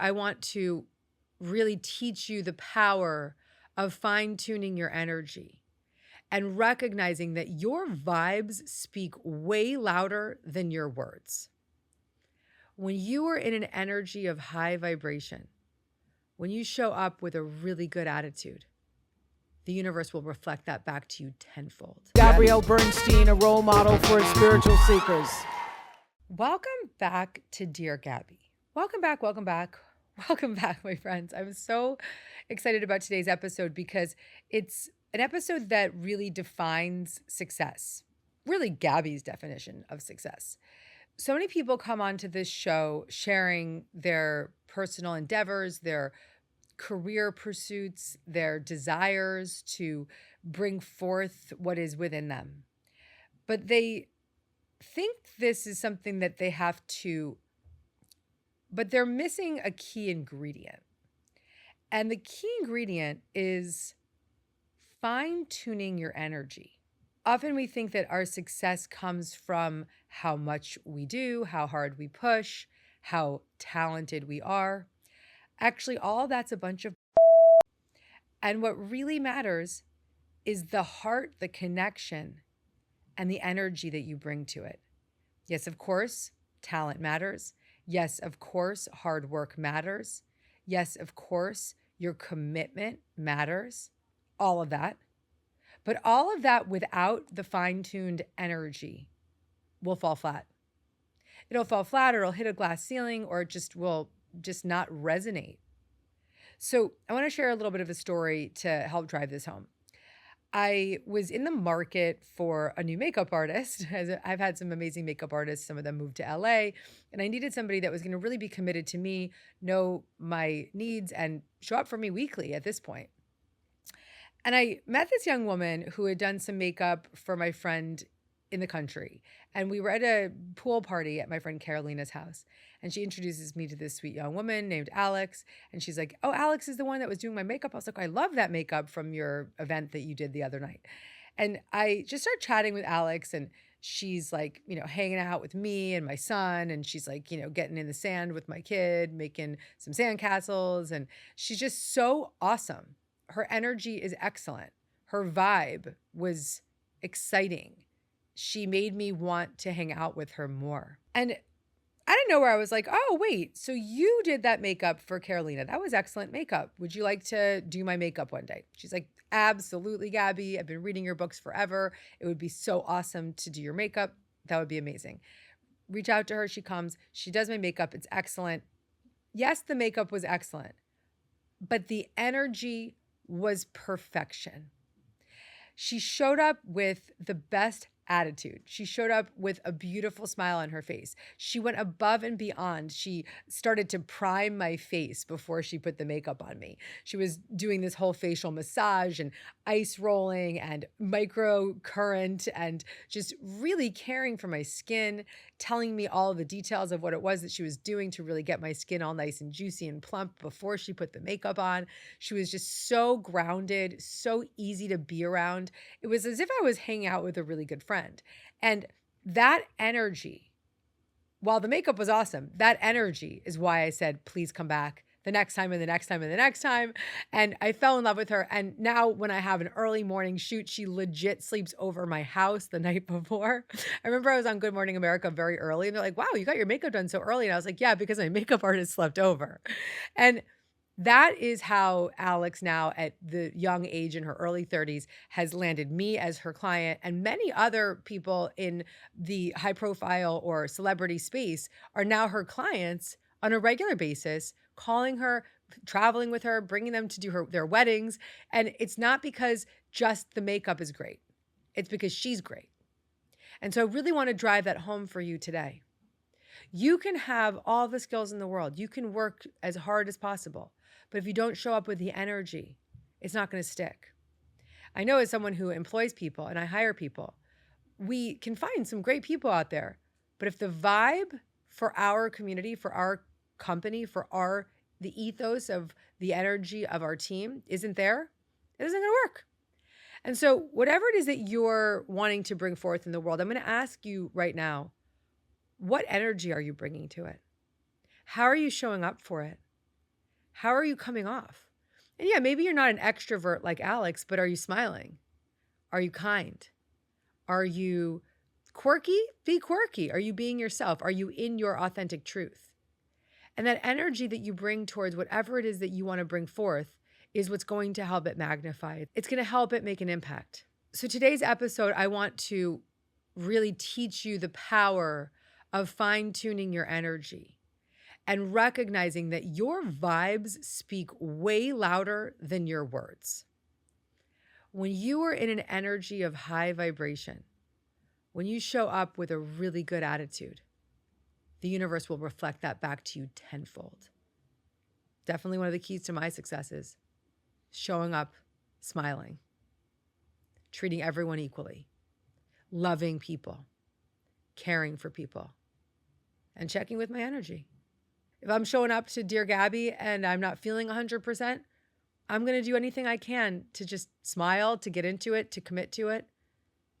I want to really teach you the power of fine-tuning your energy and recognizing that your vibes speak way louder than your words. When you are in an energy of high vibration, when you show up with a really good attitude, the universe will reflect that back to you tenfold. Gabrielle Bernstein, a role model for spiritual seekers. Welcome back to Dear Gabby. Welcome back, welcome back, welcome back, my friends. I'm so excited about today's episode because it's an episode that really defines success, really Gabby's definition of success. So many people come onto this show sharing their personal endeavors, their career pursuits, their desires to bring forth what is within them. But they think this is something that they have to, but they're missing a key ingredient. And the key ingredient is fine-tuning your energy. Often we think that our success comes from how much we do, how hard we push, how talented we are. Actually, all that's a bunch of and what really matters is the heart, the connection, and the energy that you bring to it. Yes, of course, talent matters. Yes, of course, hard work matters. Yes, of course, your commitment matters. All of that. But all of that without the fine-tuned energy will fall flat. It'll fall flat, or it'll hit a glass ceiling, or it just will just not resonate. So I want to share a little bit of a story to help drive this home. I was in the market for a new makeup artist. I've had some amazing makeup artists. Some of them moved to LA, and I needed somebody that was going to really be committed to me, know my needs, and show up for me weekly at this point. And I met this young woman who had done some makeup for my friend in the country. And we were at a pool party at my friend Carolina's house. And she introduces me to this sweet young woman named Alex. And she's like, "Oh, Alex is the one that was doing my makeup." I was like, "I love that makeup from your event that you did the other night." And I just start chatting with Alex, and she's like, hanging out with me and my son. And she's like, getting in the sand with my kid, making some sandcastles. And she's just so awesome. Her energy is excellent. Her vibe was exciting. She made me want to hang out with her more. And I didn't know where I was like, "Oh, wait, so you did that makeup for Carolina. That was excellent makeup. Would you like to do my makeup one day?" She's like, "Absolutely, Gabby. I've been reading your books forever. It would be so awesome to do your makeup. That would be amazing." Reach out to her. She comes. She does my makeup. It's excellent. Yes, the makeup was excellent, but the energy was perfection. She showed up with the best attitude. She showed up with a beautiful smile on her face. She went above and beyond. She started to prime my face before she put the makeup on me. She was doing this whole facial massage and ice rolling and micro current and just really caring for my skin, telling me all the details of what it was that she was doing to really get my skin all nice and juicy and plump before she put the makeup on. She was just so grounded, so easy to be around. It was as if I was hanging out with a really good friend. And that energy, while the makeup was awesome, that energy is why I said, "Please come back the next time and the next time and the next time." And I fell in love with her. And now when I have an early morning shoot, she legit sleeps over my house the night before. I remember I was on Good Morning America very early, and they're like, "Wow, you got your makeup done so early." And I was like, "Yeah, because my makeup artist slept over." And that is how Alex, now at the young age in her early 30s, has landed me as her client, and many other people in the high profile or celebrity space are now her clients on a regular basis, calling her, traveling with her, bringing them to do their weddings. And it's not because just the makeup is great. It's because she's great. And so I really want to drive that home for you today. You can have all the skills in the world. You can work as hard as possible. But if you don't show up with the energy, it's not going to stick. I know as someone who employs people and I hire people, we can find some great people out there. But if the vibe for our community, for our company, for the ethos of the energy of our team isn't there, it isn't going to work. And so whatever it is that you're wanting to bring forth in the world, I'm going to ask you right now, what energy are you bringing to it? How are you showing up for it? How are you coming off? And yeah, maybe you're not an extrovert like Alex, but are you smiling? Are you kind? Are you quirky? Be quirky. Are you being yourself? Are you in your authentic truth? And that energy that you bring towards whatever it is that you want to bring forth is what's going to help it magnify. It's going to help it make an impact. So today's episode, I want to really teach you the power of fine-tuning your energy and recognizing that your vibes speak way louder than your words. When you are in an energy of high vibration, when you show up with a really good attitude, the universe will reflect that back to you tenfold. Definitely one of the keys to my success is showing up, smiling, treating everyone equally, loving people, caring for people, and checking with my energy. If I'm showing up to Dear Gabby and I'm not feeling 100%, I'm going to do anything I can to just smile, to get into it, to commit to it,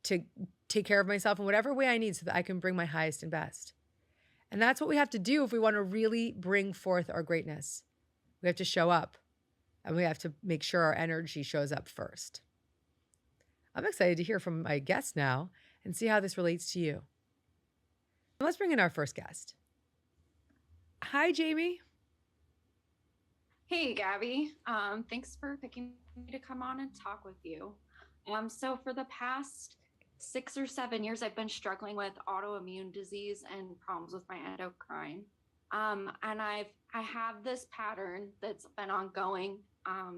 to take care of myself in whatever way I need so that I can bring my highest and best. And that's what we have to do if we want to really bring forth our greatness. We have to show up, and we have to make sure our energy shows up first. I'm excited to hear from my guest now and see how this relates to you. Let's bring in our first guest. Hi, Jamie. Hey, Gabby. Thanks for picking me to come on and talk with you. So for the past 6 or 7 years, I've been struggling with autoimmune disease and problems with my endocrine. And I have this pattern that's been ongoing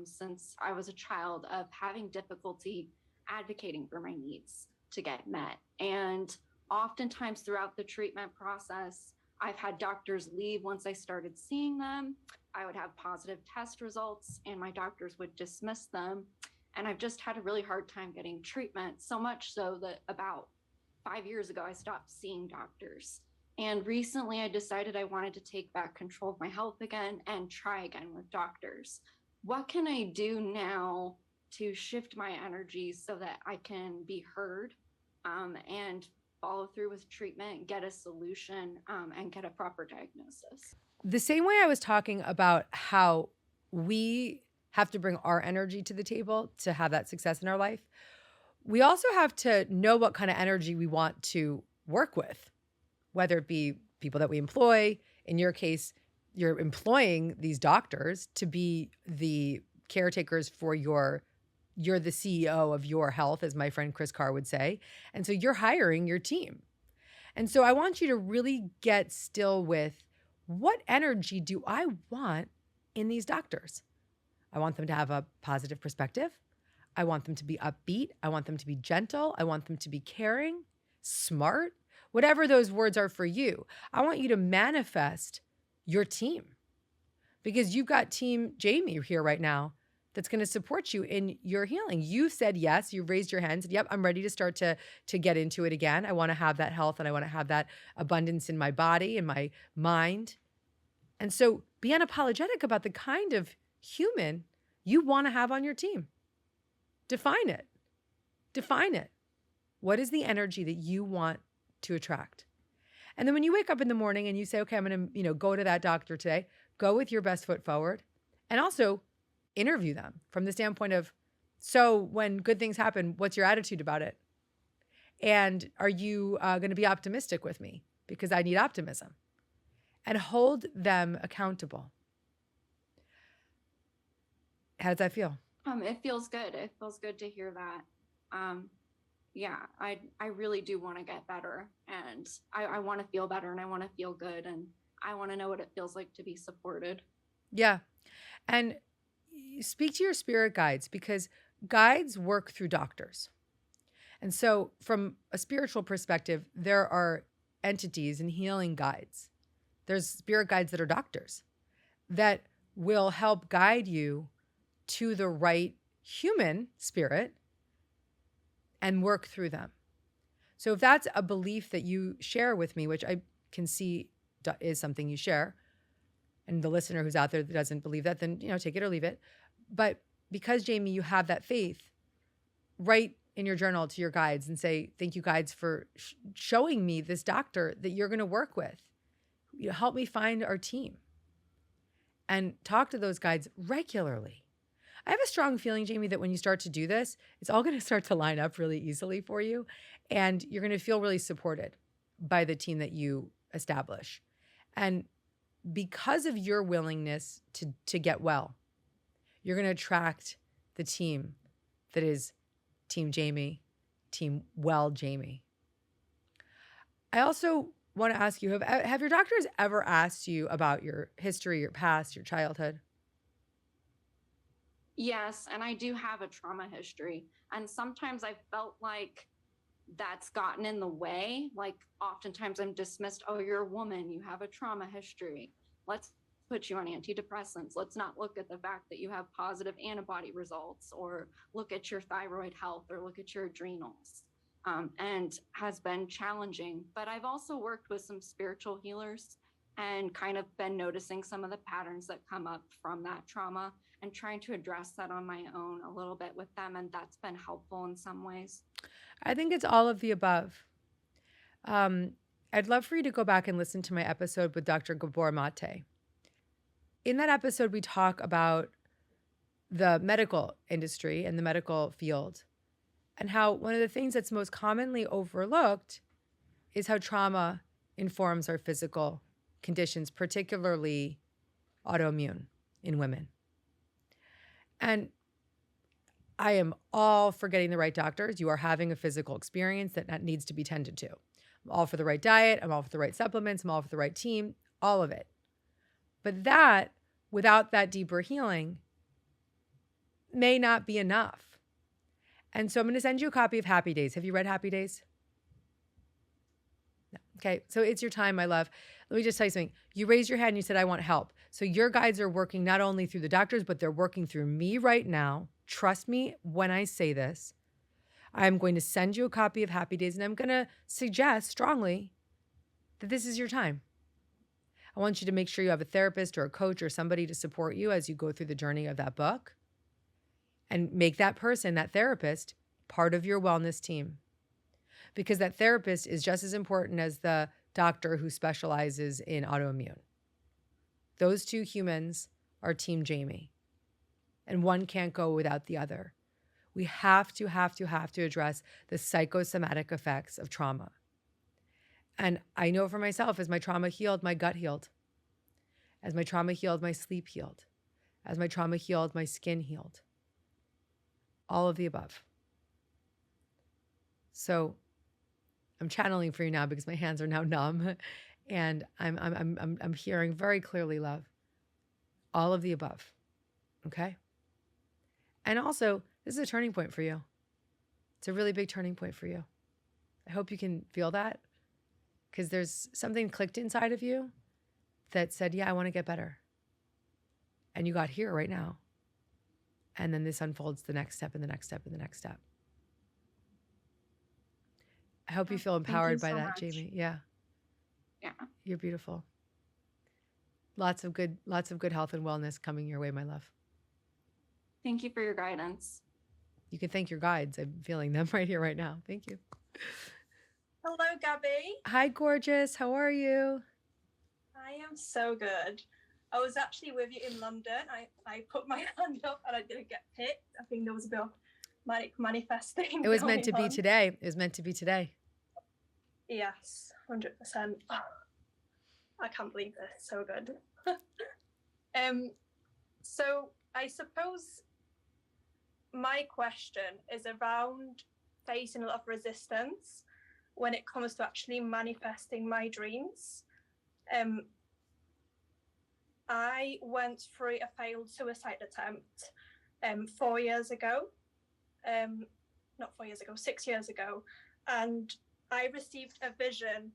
since I was a child of having difficulty advocating for my needs to get met. And oftentimes throughout the treatment process, I've had doctors leave once I started seeing them. I would have positive test results and my doctors would dismiss them. And I've just had a really hard time getting treatment, so much so that about 5 years ago, I stopped seeing doctors. And recently I decided I wanted to take back control of my health again and try again with doctors. What can I do now to shift my energy so that I can be heard and follow through with treatment, get a solution, and get a proper diagnosis? The same way I was talking about how we have to bring our energy to the table to have that success in our life, we also have to know what kind of energy we want to work with, whether it be people that we employ. In your case, you're employing these doctors to be the caretakers for you're the CEO of your health, as my friend Chris Carr would say. And so you're hiring your team. And so I want you to really get still with, what energy do I want in these doctors? I want them to have a positive perspective. I want them to be upbeat. I want them to be gentle. I want them to be caring, smart, whatever those words are for you. I want you to manifest your team, because you've got Team Jamie here right now that's going to support you in your healing. You said yes. You raised your hand, said, yep, I'm ready to start to get into it again. I want to have that health and I want to have that abundance in my body and my mind. And so be unapologetic about the kind of human you want to have on your team. Define it. Define it. What is the energy that you want to attract? And then when you wake up in the morning and you say, okay, I'm going to, go to that doctor today, go with your best foot forward, and also interview them from the standpoint of, so when good things happen, what's your attitude about it? And are you going to be optimistic with me? Because I need optimism. And hold them accountable. How does that feel? It feels good. It feels good to hear that. Yeah, I really do want to get better, and I want to feel better, and I want to feel good, and I want to know what it feels like to be supported. Yeah. And speak to your spirit guides, because guides work through doctors. And so from a spiritual perspective, there are entities and healing guides. There's spirit guides that are doctors that will help guide you to the right human spirit and work through them. So if that's a belief that you share with me, which I can see is something you share, and the listener who's out there that doesn't believe that, then, take it or leave it. But because, Jamie, you have that faith, write in your journal to your guides and say, thank you, guides, for showing me this doctor that you're going to work with. Help me find our team. and talk to those guides regularly. I have a strong feeling, Jamie, that when you start to do this, it's all going to start to line up really easily for you. And you're going to feel really supported by the team that you establish. And because of your willingness to get well, you're going to attract the team that is Team Jamie, Team Well Jamie. I also want to ask you, have your doctors ever asked you about your history, your past, your childhood? Yes, and I do have a trauma history. And sometimes I felt like that's gotten in the way. Like oftentimes I'm dismissed, oh, you're a woman, you have a trauma history. Let's put you on antidepressants. Let's not look at the fact that you have positive antibody results, or look at your thyroid health, or look at your adrenals. And has been challenging. But I've also worked with some spiritual healers and kind of been noticing some of the patterns that come up from that trauma and trying to address that on my own a little bit with them. And that's been helpful in some ways. I think it's all of the above. I'd love for you to go back and listen to my episode with Dr. Gabor Mate. In that episode, we talk about the medical industry and the medical field, and how one of the things that's most commonly overlooked is how trauma informs our physical conditions, particularly autoimmune in women. And I am all for getting the right doctors. You are having a physical experience that needs to be tended to. I'm all for the right diet. I'm all for the right supplements. I'm all for the right team, all of it. But that, without that deeper healing, may not be enough. And so I'm going to send you a copy of Happy Days. Have you read Happy Days? No. Okay, so it's your time, my love. Let me just tell you something. You raised your hand and you said, I want help. So your guides are working not only through the doctors, but they're working through me right now. Trust me when I say this. I'm going to send you a copy of Happy Days, and I'm going to suggest strongly that this is your time. I want you to make sure you have a therapist or a coach or somebody to support you as you go through the journey of that book. And make that person, that therapist, part of your wellness team. Because that therapist is just as important as the doctor who specializes in autoimmune. Those two humans are Team Jamie. And one can't go without the other. We have to address the psychosomatic effects of trauma. And I know for myself, as my trauma healed, my gut healed. As my trauma healed, my sleep healed. As my trauma healed, my skin healed. All of the above. So I'm channeling for you now because my hands are now numb, and I'm hearing very clearly, love. All of the above. Okay? And also, this is a turning point for you. It's a really big turning point for you. I hope you can feel that, because there's something clicked inside of you that said, yeah, I want to get better. And you got here right now. And then this unfolds the next step and the next step and the next step. I hope you feel empowered by that, Jamie. Yeah. Yeah. You're beautiful. Lots of good health and wellness coming your way, my love. Thank you for your guidance. You can thank your guides. I'm feeling them right here, right now. Thank you. Hello, Gabby. Hi, gorgeous. How are you? I am so good. I was actually with you in London. I put my hand up and I didn't get picked. I think there was a bit of manifesting. It was meant to be on. today. It was meant to be today. Yes, 100%. I can't believe this. So good. So I suppose my question is around facing a lot of resistance when it comes to actually manifesting my dreams. I went through a failed suicide attempt 4 years ago. Not 4 years ago, 6 years ago. And I received a vision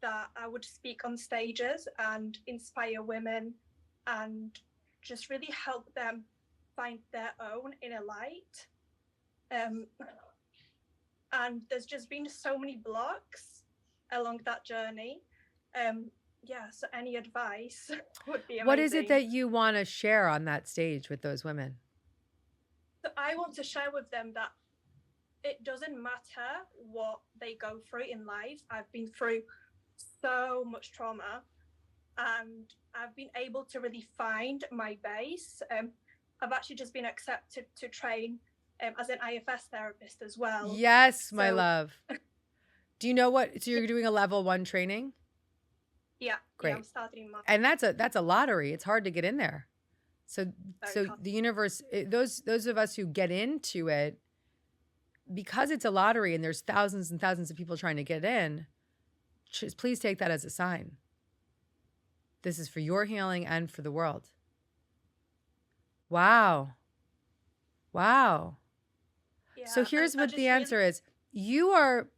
that I would speak on stages and inspire women and just really help them find their own inner light. And there's just been so many blocks along that journey. So any advice would be amazing. What is it that you want to share on that stage with those women? So I want to share with them that it doesn't matter what they go through in life. I've been through so much trauma, and I've been able to really find my base. I've actually just been accepted to train as an IFS therapist as well. Yes, my So- love. Do you know what? So you're doing a level 1 training? Yeah, Great. yeah, I'm starting in March. And that's a lottery. It's hard to get in there. So Very hard. the universe, those of us who get into it, because it's a lottery and there's thousands and thousands of people trying to get in, just please take that as a sign. This is for your healing and for the world. Wow. Wow. Yeah, So here's I what just the answer is. You are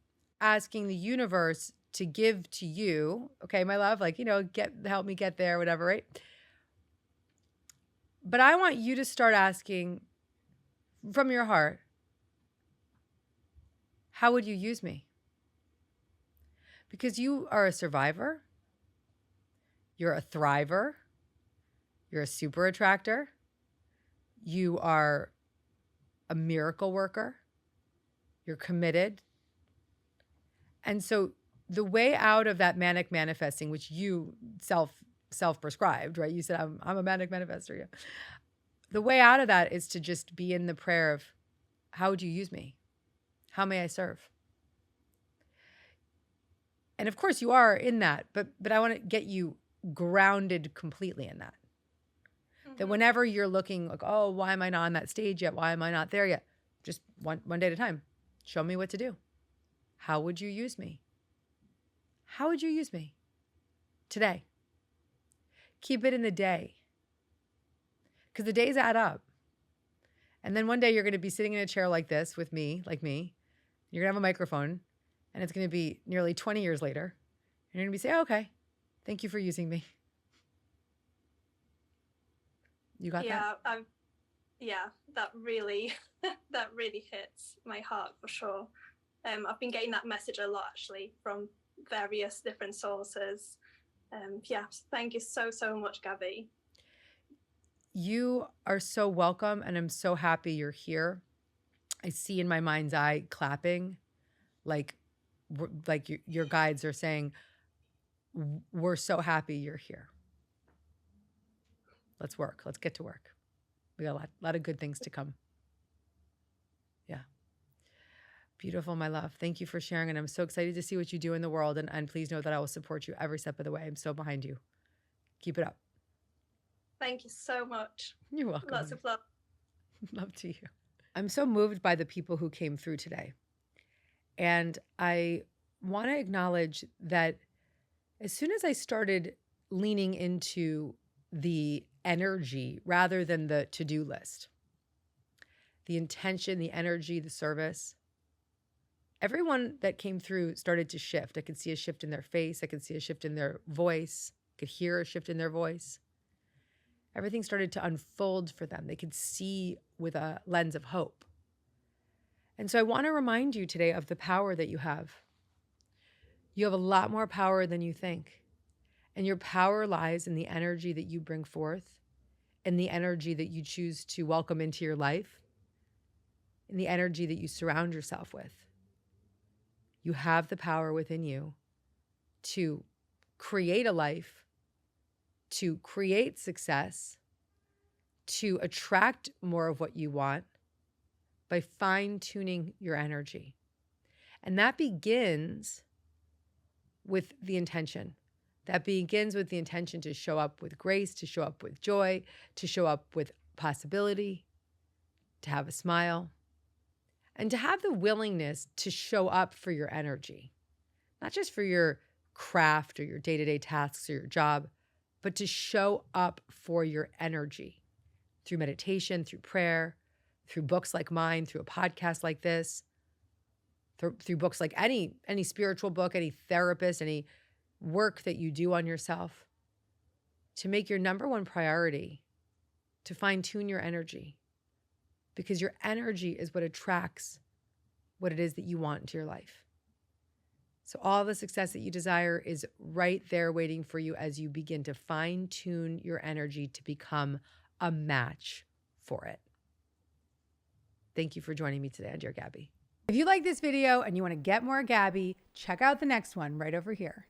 asking the universe to give to you, okay, my love, like, help me get there, whatever, right? But I want you to start asking from your heart, how would you use me? Because you are a survivor. You're a thriver. You're a super attractor. You are a miracle worker. You're committed. And so the way out of that manic manifesting, which you self-prescribed, right? You said, I'm a manic manifester. Yeah. The way out of that is to just be in the prayer of, how would you use me? How may I serve? And of course you are in that, but I want to get you grounded completely in that. Mm-hmm. That whenever you're looking like, oh, why am I not on that stage yet? Why am I not there yet? Just one day at a time. Show me what to do. How would you use me? How would you use me today? Keep it in the day. Because the days add up. And then one day you're going to be sitting in a chair like this with me, like me. You're going to have a microphone. And it's going to be nearly 20 years later. And you're going to be saying, oh, okay, thank you for using me. You got that? Yeah, that really, that really hits my heart for sure. I've been getting that message a lot actually from various different sources. Yeah, thank you so much, Gabby. You are so welcome, and I'm so happy you're here. I see in my mind's eye clapping, like your guides are saying, we're so happy you're here. Let's work. Let's get to work. We got a lot of good things to come. Yeah. Beautiful, my love. Thank you for sharing. And I'm so excited to see what you do in the world. And please know that I will support you every step of the way. I'm so behind you. Keep it up. Thank you so much. You're welcome. Lots of love. Love to you. I'm so moved by the people who came through today. And I want to acknowledge that as soon as I started leaning into the energy rather than the to-do list, the intention, the energy, the service, everyone that came through started to shift. I could see a shift in their face. I could see a shift in their voice. I could hear a shift in their voice. Everything started to unfold for them. They could see with a lens of hope. And so I want to remind you today of the power that you have. You have a lot more power than you think. And your power lies in the energy that you bring forth, in the energy that you choose to welcome into your life, in the energy that you surround yourself with. You have the power within you to create a life, to create success, to attract more of what you want by fine-tuning your energy. And that begins with the intention. That begins with the intention to show up with grace, to show up with joy, to show up with possibility, to have a smile, and to have the willingness to show up for your energy, not just for your craft or your day-to-day tasks or your job, but to show up for your energy through meditation, through prayer, through books like mine, through a podcast like this, through books like any spiritual book, any therapist, any work that you do on yourself, to make your number one priority to fine-tune your energy, because your energy is what attracts what it is that you want into your life. So all the success that you desire is right there waiting for you as you begin to fine-tune your energy to become a match for it. Thank you for joining me today on Dear Gabby. If you like this video and you want to get more Gabby, check out the next one right over here.